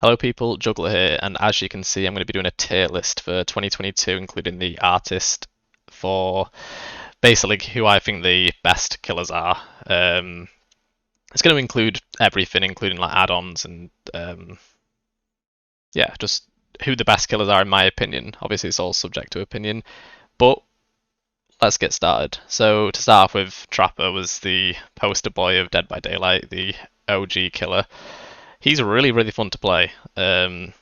Hello people, Juggler here, and as you can see I'm going to be doing a tier list for 2022 including the artist for basically who I think the best killers are. It's going to include everything including like add-ons and yeah, just who the best killers are in my opinion. Obviously it's all subject to opinion, but let's get started. So to start off with, Trapper was the poster boy of Dead by Daylight, the OG killer. He's really fun to play. But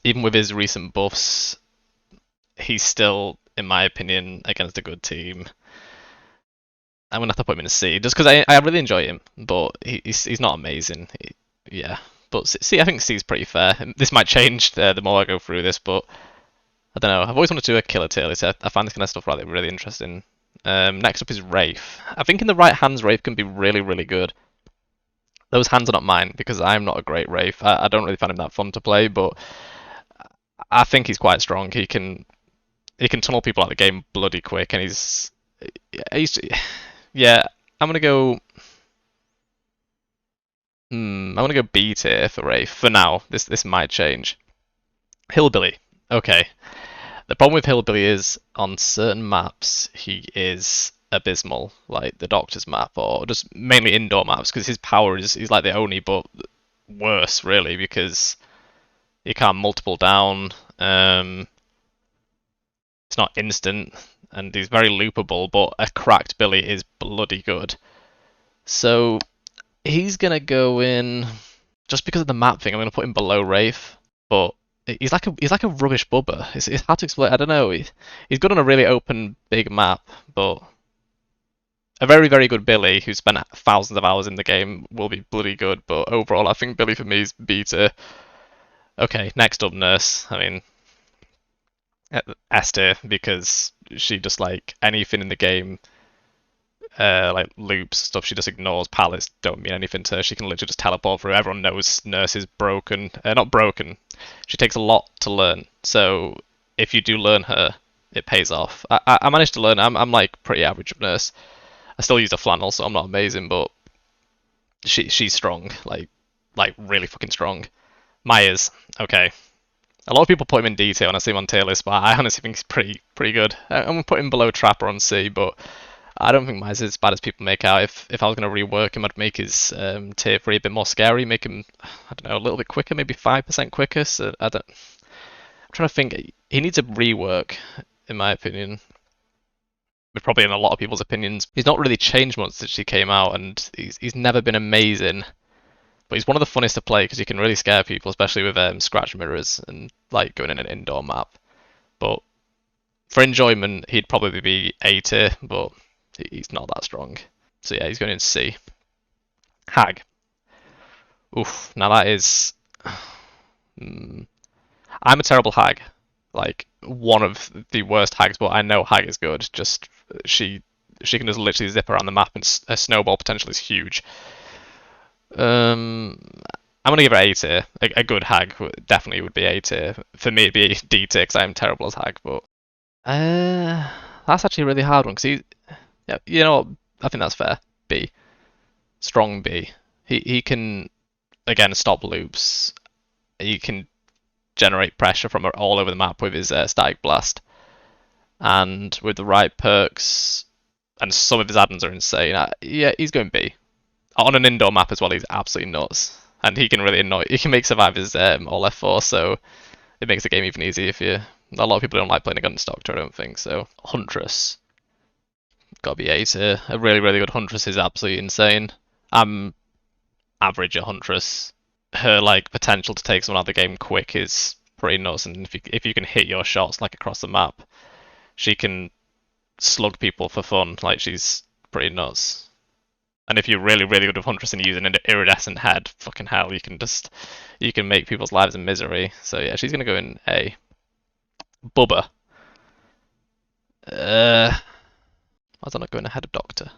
even with his recent buffs, he's still, in my opinion, against a good team. I'm gonna have to put him in a C just because I really enjoy him, but he's not amazing. Yeah, but C, I think C is pretty fair. This might change the more I go through this, but I don't know. I've always wanted to do a killer tier list. I find this kind of stuff really interesting. Next up is Rafe. I think in the right hands, Rafe can be really good. Those hands are not mine because I'm not a great Rafe. I don't really find him that fun to play, but I think he's quite strong. He can tunnel people out of the game bloody quick, and he's yeah. I'm gonna go. I'm gonna go B tier for Rafe for now. This might change. Hillbilly. Okay. The problem with Hillbilly is on certain maps he is abysmal, like the Doctor's map or just mainly indoor maps, because his power is he's like the Oni, but worse really because you can't multiple down. It's not instant, and he's very loopable. But a cracked Billy is bloody good. So he's gonna go in just because of the map thing. I'm gonna put him below Rafe, but he's like a rubbish bubba. It's hard to explain. I don't know. He's good on a really open big map, but a very good Billy who spent thousands of hours in the game will be bloody good. But overall, I think Billy for me is B tier. Okay, next up, Nurse. I mean, S tier because she just like anything in the game, like loops stuff. She just ignores. Pallets don't mean anything to her. She can literally just teleport through. Everyone knows Nurse is broken. Not broken. She takes a lot to learn. So if you do learn her, it pays off. I managed to learn. I'm like pretty average of Nurse. I still use a flannel, so I'm not amazing, but she's strong. Like really fucking strong. Myers. Okay. A lot of people put him in D tier when I see him on tier list, but I honestly think he's pretty good. I'm gonna put him below Trapper on C, but I don't think Myers is as bad as people make out. If I was gonna rework him, I'd make his tier 3 a bit more scary, make him I don't know a little bit quicker, maybe 5% quicker. So I'm trying to think. He needs a rework, in my opinion. But probably in a lot of people's opinions. He's not really changed much since he came out, and he's never been amazing. But he's one of the funnest to play because he can really scare people, especially with scratch mirrors and like going in an indoor map. But for enjoyment, he'd probably be A tier, but he's not that strong. So yeah, he's going in C. Hag. Oof. Now that is. I'm a terrible Hag. Like one of the worst Hags, but I know Hag is good. Just she can just literally zip around the map, and her snowball potential is huge. I'm gonna give her A tier. A good Hag definitely would be A tier. For me, it'd be D tier because I'm terrible as Hag. But that's actually a really hard one because yeah, you know what? I think that's fair. B, strong B. He can again stop loops. He can generate pressure from all over the map with his static blast, and with the right perks, and some of his add-ons are insane. Yeah, he's going B. On an indoor map as well, he's absolutely nuts, and he can really annoy. He can make survivors all F4, so it makes the game even easier if you. A lot of people don't like playing against Doctor, I don't think. So Huntress, gotta be A tier. A really good Huntress is absolutely insane. I'm average at Huntress. Her like potential to take someone out of the game quick is pretty nuts, and if you can hit your shots like across the map, she can slug people for fun. Like she's pretty nuts. And if you're really good with Huntress and using an iridescent head, fucking hell, you can make people's lives a misery. So yeah, she's gonna go in A. Bubba. Why is that not going ahead of Doctor?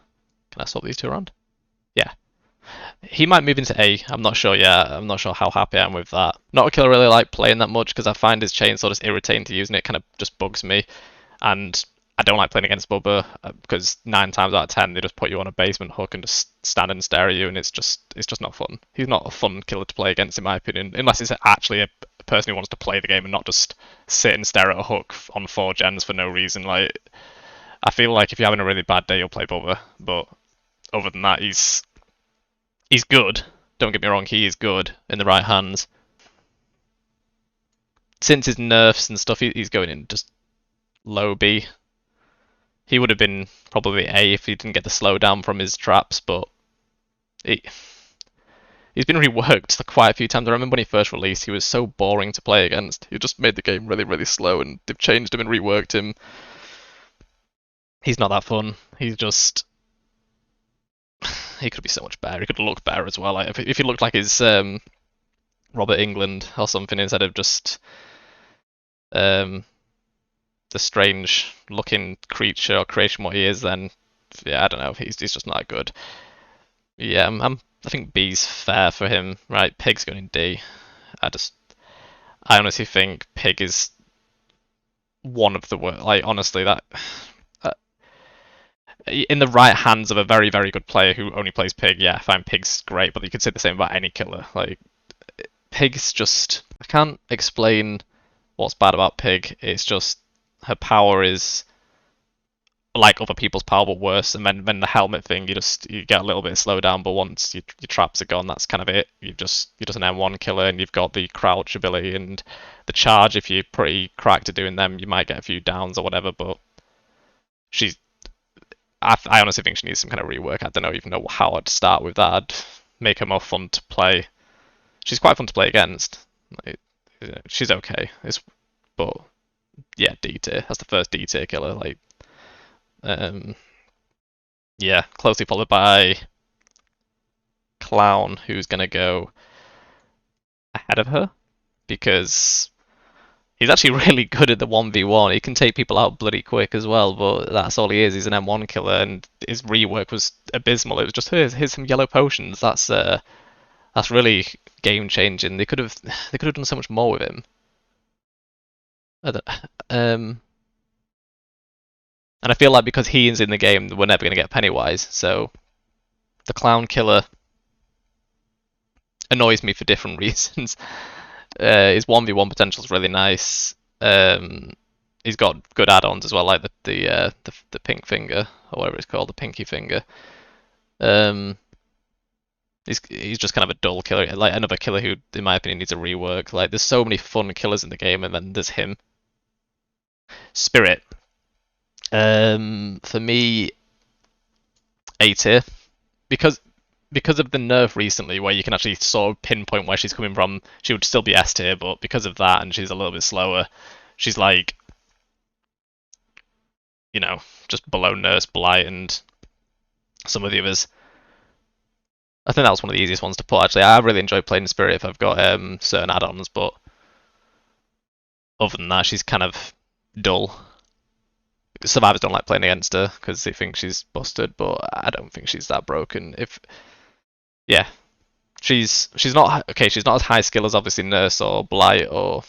Can I swap these two around? Yeah. He might move into A. I'm not sure yet. I'm not sure how happy I am with that. Not a killer I really like playing that much because I find his chainsaw just irritating to use, and it kind of just bugs me. And I don't like playing against Bubba because 9 times out of 10 they just put you on a basement hook and just stand and stare at you, and it's just not fun. He's not a fun killer to play against, in my opinion, unless it's actually a person who wants to play the game and not just sit and stare at a hook on 4 gens for no reason. Like, I feel like if you're having a really bad day, you'll play Bubba, but other than that, he's good. Don't get me wrong, he is good in the right hands. Since his nerfs and stuff, he's going in just low B. He would have been probably A if he didn't get the slowdown from his traps, but he's been reworked quite a few times. I remember when he first released, he was so boring to play against. He just made the game really, really slow, and they've changed him and reworked him. He's not that fun. He's just... He could be so much better. He could look better as well. Like, if he looked like his Robert England or something instead of just the strange looking creature or creation what he is, then yeah, I don't know. He's just not good. Yeah, I think B's fair for him. Right, Pig's going in D. I honestly think Pig is one of the worst. Like, honestly, that in the right hands of a very, very good player who only plays Pig, yeah, fine, Pig's great, but you could say the same about any killer. Like, Pig's just... I can't explain what's bad about Pig. It's just her power is like other people's power, but worse. And then the helmet thing, you get a little bit of slowdown, but once your traps are gone, that's kind of it. You're just an M1 killer, and you've got the crouch ability and the charge. If you're pretty cracked at doing them, you might get a few downs or whatever, but I honestly think she needs some kind of rework. I don't even know how I'd start with that. I'd make her more fun to play. She's quite fun to play against. Like, she's okay. But yeah, D tier. That's the first D tier killer. Like, yeah, closely followed by Clown, who's gonna go ahead of her because he's actually really good at the 1v1. He can take people out bloody quick as well, but that's all he is. He's an M1 killer, and his rework was abysmal. It was just, here's some yellow potions. That's really game changing. They could have done so much more with him. And I feel like because he is in the game, we're never going to get Pennywise. So the Clown killer annoys me for different reasons. His 1v1 potential is really nice. He's got good add-ons as well, like the pink finger or whatever it's called, the pinky finger. He's just kind of a dull killer, like another killer who, in my opinion, needs a rework. Like, there's so many fun killers in the game, and then there's him. Spirit. For me, A tier, because of the nerf recently, where you can actually sort of pinpoint where she's coming from. She would still be S tier, but because of that, and she's a little bit slower, she's like, just below Nurse, Blight, and some of the others. I think that was one of the easiest ones to put, actually. I really enjoy playing Spirit if I've got certain add-ons, but other than that, she's kind of dull. Survivors don't like playing against her because they think she's busted, but I don't think she's that broken. Yeah, she's not okay. She's not as high skill as obviously Nurse or Blight or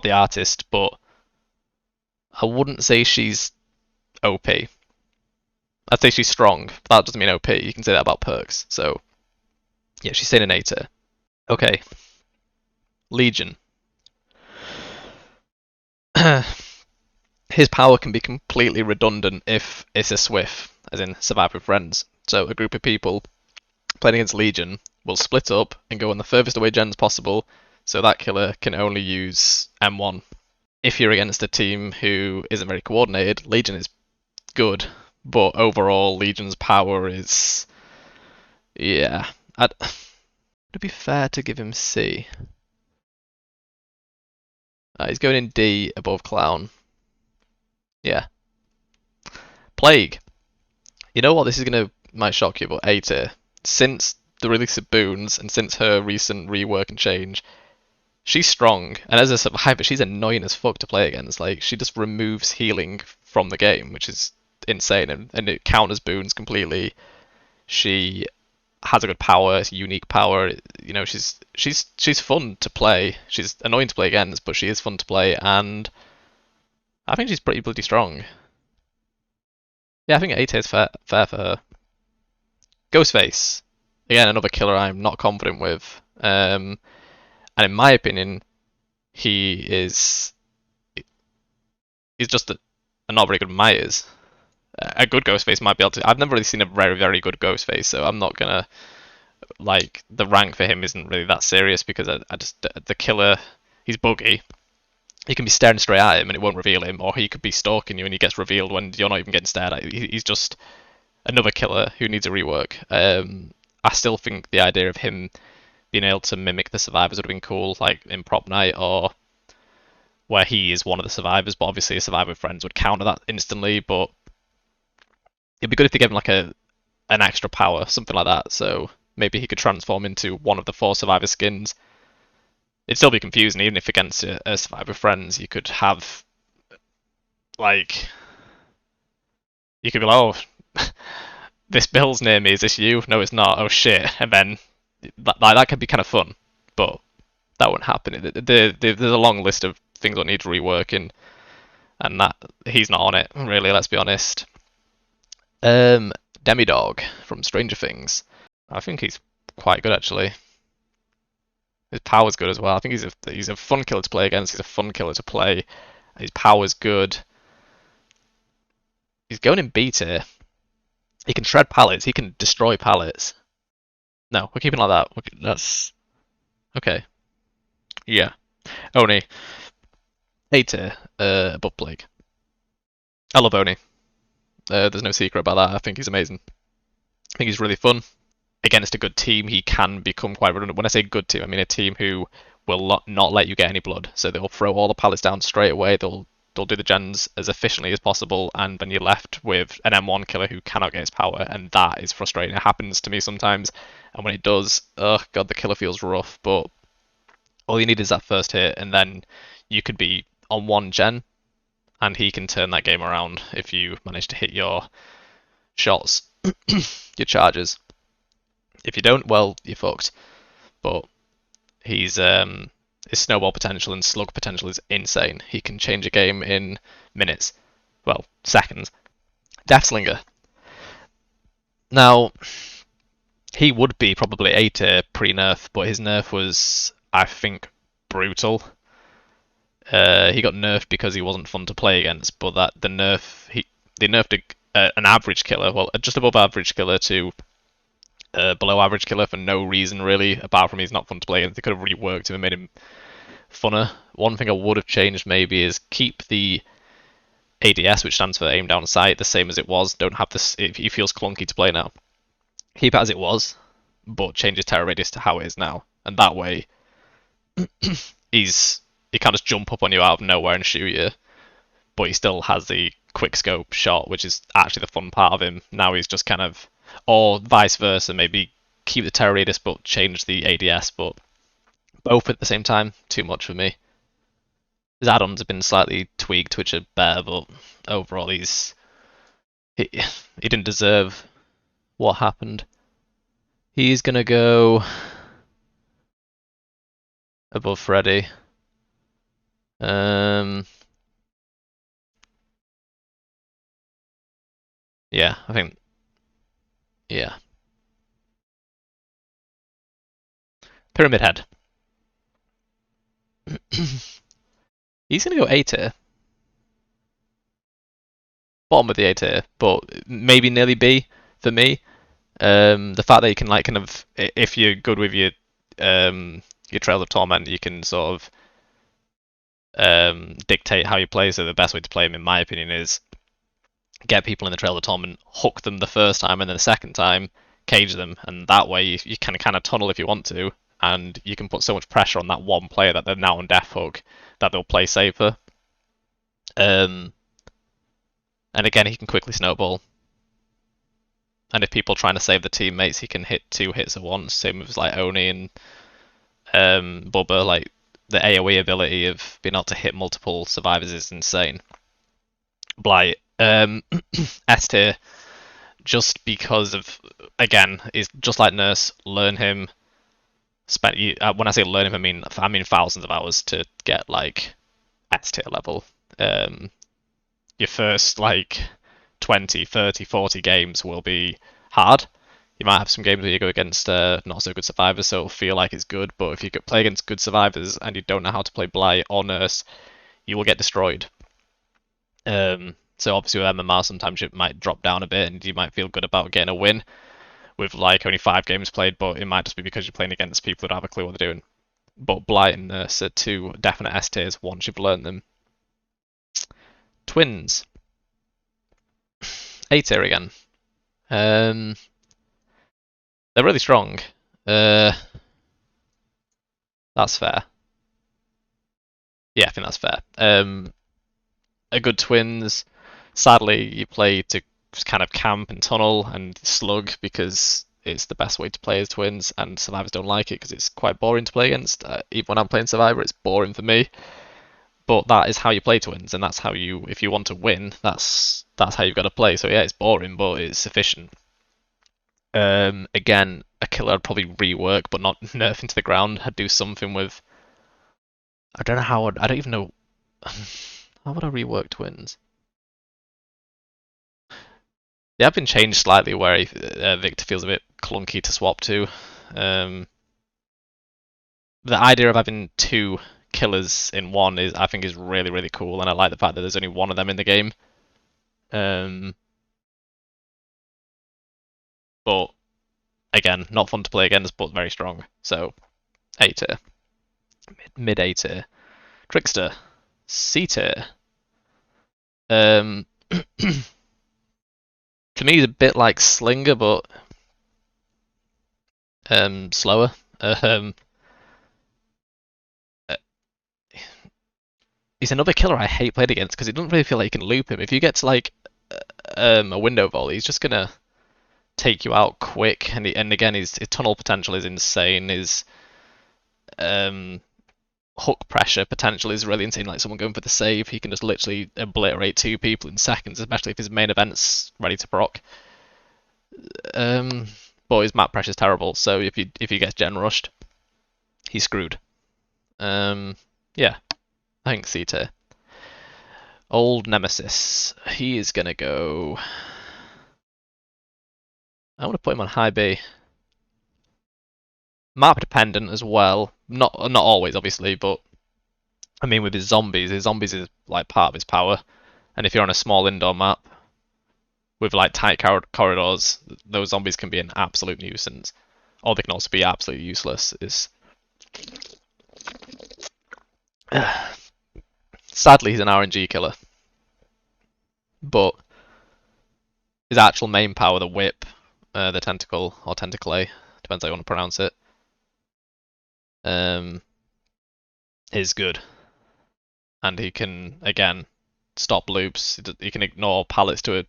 the Artist, but I wouldn't say she's OP. I'd say she's strong, but that doesn't mean OP. You can say that about perks. So yeah, she's staying in A tier. Okay, Legion. His power can be completely redundant if it's a Swift, as in survive with friends. So a group of people playing against Legion will split up and go on the furthest away gens possible, so that killer can only use M1. If you're against a team who isn't very coordinated, Legion is good, but overall Legion's power is... yeah. Would it be fair to give him C? He's going in D above Clown. Yeah. Plague. You know what? This might shock you, but A tier. Since the release of Boons and since her recent rework and change, she's strong. And as a survivor, she's annoying as fuck to play against. Like, she just removes healing from the game, which is insane, and it counters Boons completely. She has a good power, it's a unique power. She's fun to play. She's annoying to play against, but she is fun to play, and I think she's pretty bloody strong. Yeah, I think 8 is fair for her. Ghostface, again, another killer I'm not confident with. And in my opinion, he is he's just a not very good Myers. A good Ghostface might be able to. I've never really seen a very, very good Ghostface, so I'm not gonna like the rank for him isn't really that serious because I just the killer. He's buggy. You can be staring straight at him and it won't reveal him, or he could be stalking you and he gets revealed when you're not even getting stared at. He's just another killer who needs a rework. I still think the idea of him being able to mimic the survivors would have been cool, like in Prop Night, or where he is one of the survivors, but obviously a survivor with friends would counter that instantly. But it'd be good if they gave him like an extra power, something like that. So maybe he could transform into one of the 4 survivor skins. It'd still be confusing, even if against a survivor with friends, you could have like you could be like, oh, this Bill's near me. Is this you? No, it's not. Oh shit! And then that could be kind of fun, but that wouldn't happen. There's a long list of things that need reworking, and that he's not on it really. Let's be honest. Demidog from Stranger Things. I think he's quite good actually. His power's good as well. I think he's a fun killer to play against. He's a fun killer to play. His power's good. He's going in B tier. He can shred pallets. He can destroy pallets. No, we're keeping like that. That's okay. Yeah. Oni. A tier. Above Plague. I love Oni. There's no secret about that. I think he's amazing. I think he's really fun. Against a good team, he can become quite redundant. When I say good team, I mean a team who will not let you get any blood. So they'll throw all the pallets down straight away. They'll do the gens as efficiently as possible, and then you're left with an M1 killer who cannot get his power, and that is frustrating. It happens to me sometimes, and when it does, oh god, the killer feels rough. But all you need is that first hit, and then you could be on one gen, and he can turn that game around if you manage to hit your shots, your charges. If you don't, well, you're fucked. But his snowball potential and slug potential is insane. He can change a game in minutes. Well, seconds. Daxlinger. Now, he would be probably A tier pre-nerf, but his nerf was, I think, brutal. He got nerfed because he wasn't fun to play against, but they nerfed an average killer, well, just above average killer to below average killer for no reason really, apart from he's not fun to play against. They could have reworked him and made him funner. One thing I would have changed maybe is keep the ADS, which stands for aim down sight, the same as it was. Don't have this. He feels clunky to play now. Keep it as it was, but change his terror radius to how it is now, and that way, he can't just jump up on you out of nowhere and shoot you, but he still has the quick scope shot, which is actually the fun part of him. Now he's just kind of, or vice versa, maybe keep the terror radius but change the ADS, but both at the same time, too much for me. His add-ons have been slightly tweaked, which are better, but overall he didn't deserve what happened. He's gonna go above Freddy. Yeah, I think. Yeah. Pyramid Head. He's gonna go A tier. Bottom of the A tier, but maybe nearly B for me. The fact that you can like kind of, if you're good with your Trails of Torment, you can sort of dictate how you play. So the best way to play him, in my opinion, is get people in the Trails of Torment, hook them the first time, and then the second time cage them, and that way you can kind of tunnel if you want to, and you can put so much pressure on that one player that they're now on death hook that they'll play safer. And again, he can quickly snowball. And if people are trying to save the teammates, he can hit 2 hits at once. Same as like Oni and Bubba. Like the AoE ability of being able to hit multiple survivors is insane. Blight, S tier, just because of, again, is just like Nurse. Learn him. When I say learn him, I mean thousands of hours to get like S tier level. Your first like 20, 30, 40 games will be hard. You might have some games where you go against not so good survivors, so it'll feel like it's good, but if you play against good survivors and you don't know how to play Blight or Nurse, you will get destroyed. So obviously with MMR, sometimes it might drop down a bit and you might feel good about getting a win with like only 5 games played, but it might just be because you're playing against people that don't have a clue what they're doing. But Blight and Nurse are 2 definite S tiers once you've learned them. Twins. A tier again. They're really strong. That's fair. Yeah, I think that's fair. A good twins. Sadly, you play to kind of camp and tunnel and slug because it's the best way to play as twins, and survivors don't like it because it's quite boring to play against. Even when I'm playing survivor, it's boring for me. But that is how you play twins, and that's how you, if you want to win, that's how you've got to play. So yeah, it's boring, but it's sufficient. Again, a killer I'd probably rework, but not nerf into the ground. I'd do something with. I don't know how. I don't even know. How would I rework twins? They have been changed slightly where Victor feels a bit clunky to swap to. The idea of having 2 killers in one I think is really, really cool, and I like the fact that there's only one of them in the game. But again, not fun to play against, but very strong. So A tier, mid A tier, Trickster, C tier. To me, he's a bit like Slinger, but slower. He's another killer I hate playing against because it doesn't really feel like you can loop him. If you get to like a window volley, he's just gonna take you out quick. And again, his tunnel potential is insane. His hook pressure potential is really insane. Like someone going for the save, he can just literally obliterate 2 people in seconds, especially if his main event's ready to proc. But his map pressure is terrible. So if he gets gen rushed, he's screwed. Yeah. I think C tier. Old Nemesis. He is gonna go. I want to put him on high B. Map dependent as well. Not always, obviously, but I mean with his zombies is like part of his power. And if you're on a small indoor map with like tight corridors, those zombies can be an absolute nuisance. Or they can also be absolutely useless. Sadly, he's an RNG killer. But his actual main power, the whip, the tentacle, or tentacle, depends how you want to pronounce it, is good. And he can, again, stop loops. He can ignore pallets to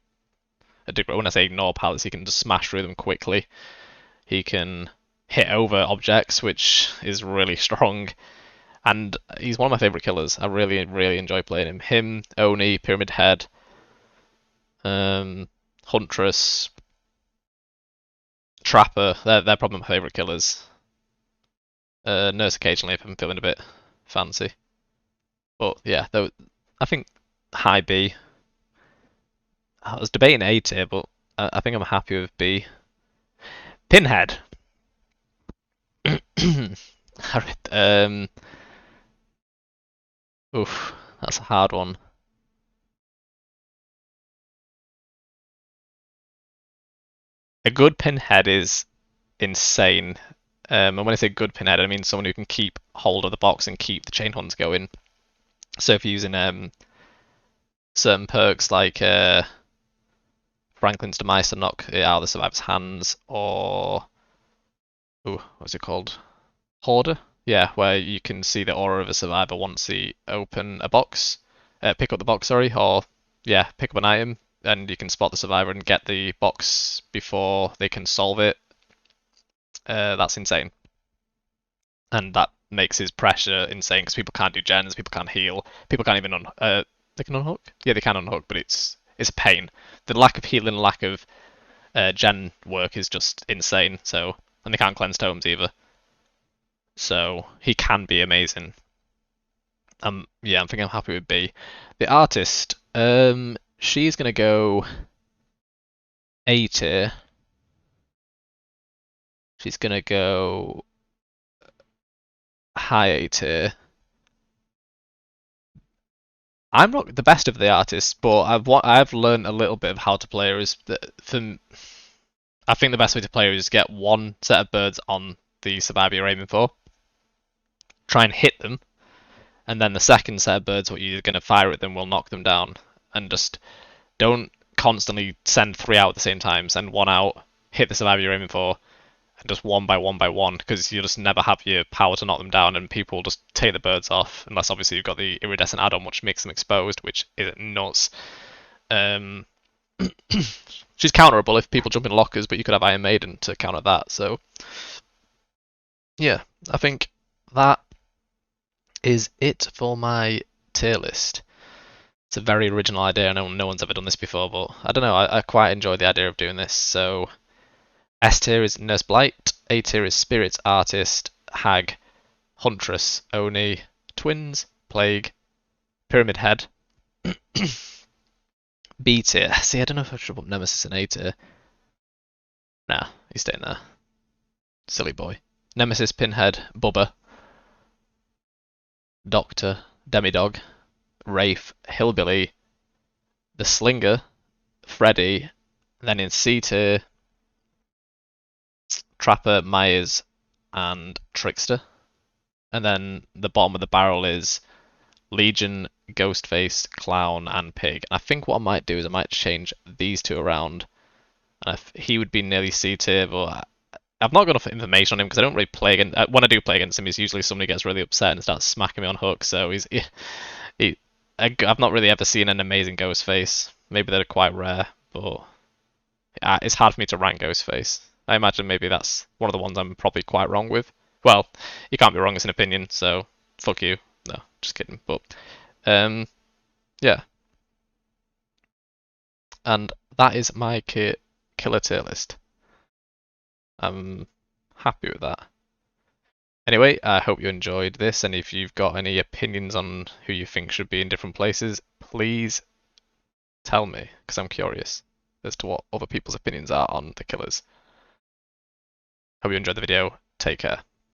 a degree. When I say ignore pallets, he can just smash through them quickly. He can hit over objects, which is really strong. And he's one of my favourite killers. I really, really enjoy playing him. Him, Oni, Pyramid Head, Huntress, Trapper. They're probably my favourite killers. Nurse occasionally if I'm feeling a bit fancy. But yeah, though I think high B. I was debating A tier, but I think I'm happy with B. Pinhead. Oof, that's a hard one. A good Pinhead is insane. And when I say good Pinhead, I mean someone who can keep hold of the box and keep the chain hunts going. So if you're using certain perks like Franklin's Demise to knock it out of the survivor's hands, or what's it called? Hoarder? Yeah, where you can see the aura of a survivor once they open a box, pick up the box, sorry, or yeah, pick up an item, and you can spot the survivor and get the box before they can solve it. That's insane, and that makes his pressure insane because people can't do gens, people can't heal, people can't even they can unhook. Yeah, they can unhook, but it's a pain. The lack of healing, lack of gen work is just insane. So, and they can't cleanse tomes either. So he can be amazing. Yeah, I think I'm happy with B. The artist, she's gonna go A tier. She's gonna go high A tier. I'm not the best of the artists, but I've learned a little bit of how to play her. I think the best way to play her is get one set of birds on the survivor you're aiming for, try and hit them, and then the second set of birds, what you're going to fire at them, will knock them down. And just don't constantly send 3 out at the same time. Send 1 out, hit the survivor you're aiming for, and just one by one, because you just never have your power to knock them down, and people just take the birds off, unless obviously you've got the iridescent add-on, which makes them exposed, which is nuts. She's counterable if people jump in lockers, but you could have Iron Maiden to counter that. So yeah, I think that is it for my tier list. It's a very original idea. I know no one's ever done this before, but I don't know. I quite enjoy the idea of doing this. So S tier is Nurse Blight, A tier is Spirits Artist, Hag, Huntress, Oni, Twins, Plague, Pyramid Head. B tier. See, I don't know if I should put Nemesis in A tier. Nah, he's staying there. Silly boy. Nemesis, Pinhead, Bubba, Doctor, Demidog, Rafe, Hillbilly, the Slinger, Freddy, then in C tier, Trapper, Myers, and Trickster. And then the bottom of the barrel is Legion, Ghostface, Clown, and Pig. And I think what I might do is I might change these two around. And he would be nearly C tier, but I've not got enough information on him because I don't really play against. When I do play against him, he's usually somebody gets really upset and starts smacking me on hooks. So I've not really ever seen an amazing Ghostface. Maybe they're quite rare, but it's hard for me to rank Ghostface. I imagine maybe that's one of the ones I'm probably quite wrong with. Well, you can't be wrong as an opinion, so fuck you. No, just kidding. But yeah, and that is my killer tier list. I'm happy with that. Anyway, I hope you enjoyed this, and if you've got any opinions on who you think should be in different places, please tell me, because I'm curious as to what other people's opinions are on the killers. Hope you enjoyed the video. Take care.